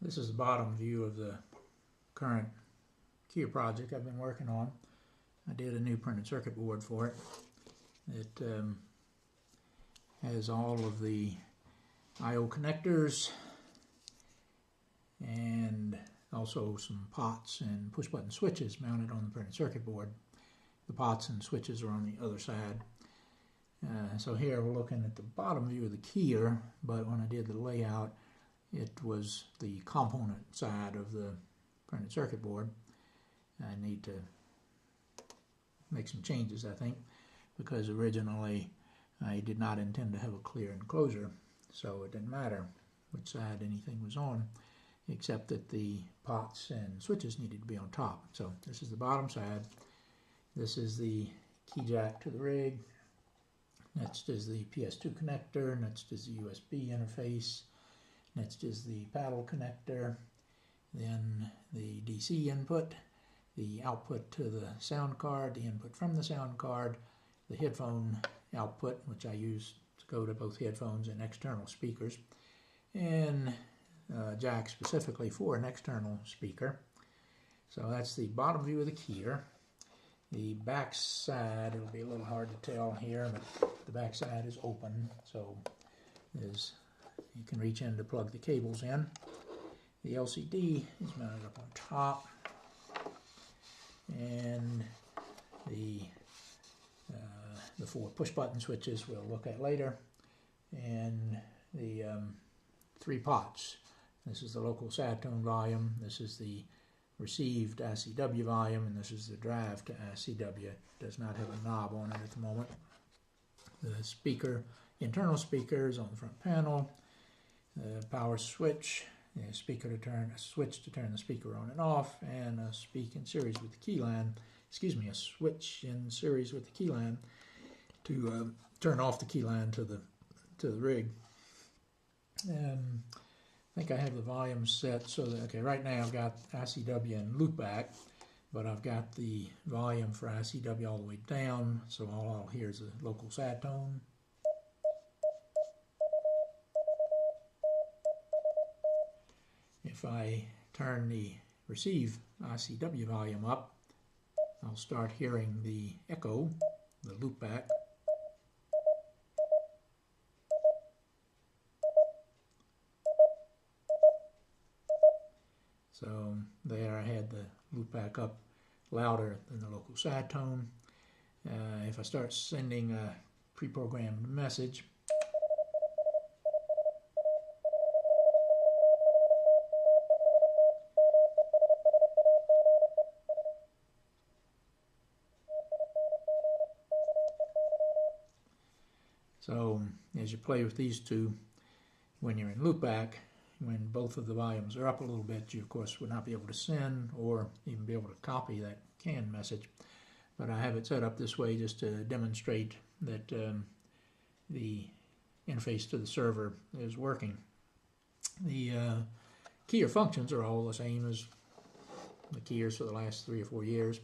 This is the bottom view of the current Keyer project I've been working on. I did a new printed circuit board for it. It has all of the I/O connectors and also some pots and push button switches mounted on the printed circuit board. The pots and switches are on the other side. So here we're looking at the bottom view of the Keyer, but when I did the layout, it was the component side of the printed circuit board. I need to make some changes, I think, because originally I did not intend to have a clear enclosure, so it didn't matter which side anything was on, except that the pots and switches needed to be on top. So this is the bottom side. This is the key jack to the rig. Next is the PS2 connector. Next is the USB interface. Next is the paddle connector. Then the DC input, the output to the sound card, the input from the sound card, the headphone output, which I use to go to both headphones and external speakers, and jack specifically for an external speaker. So that's the bottom view of the Keyer. The back side, it'll be a little hard to tell here, but the back side is open, so you can reach in to plug the cables in. The LCD is mounted up on top, and the 4 push button switches we'll look at later, and the 3 pots. This is the local sad tone volume, this is the received ICW volume, and this is the drive to ICW. It does not have a knob on it at the moment. The speaker, internal speakers on the front panel, the power switch, a switch to turn the speaker on and off, and a switch in series with the key line to turn off the key line to the rig. I think I have the volume set so that, okay, right now I've got ICW and loopback, but I've got the volume for ICW all the way down, so all I'll hear is a local sad tone. If I turn the receive ICW volume up, I'll start hearing the echo, the loopback. So there I had the loopback up louder than the local side tone. If I start sending a pre-programmed message, so as you play with these two, when you're in loopback, when both of the volumes are up a little bit, you of course would not be able to send or even be able to copy that canned message. But I have it set up this way just to demonstrate that the interface to the server is working. The Keyer functions are all the same as the Keyers for the last 3 or 4 years.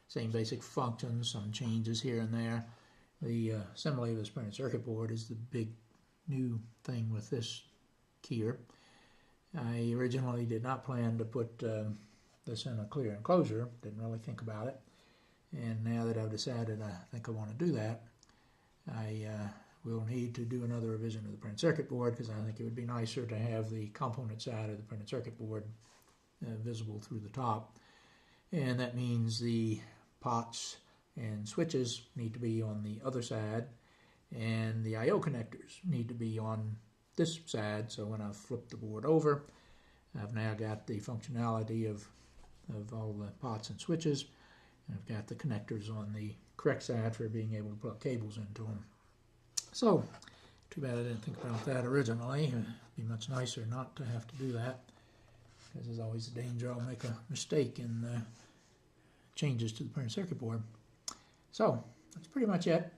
Same basic functions, some changes here and there. The assembly of this printed circuit board is the big new thing with this Keyer. I originally did not plan to put this in a clear enclosure, didn't really think about it, and now that I've decided I think I want to do that, I will need to do another revision of the printed circuit board, because I think it would be nicer to have the component side of the printed circuit board visible through the top, and that means the pots and switches need to be on the other side, and the I/O connectors need to be on this side, so when I flip the board over, I've now got the functionality of all the pots and switches, and I've got the connectors on the correct side for being able to plug cables into them. So, too bad I didn't think about that originally. It'd be much nicer not to have to do that, because there's always a danger I'll make a mistake in changes to the printed circuit board. So, that's pretty much it.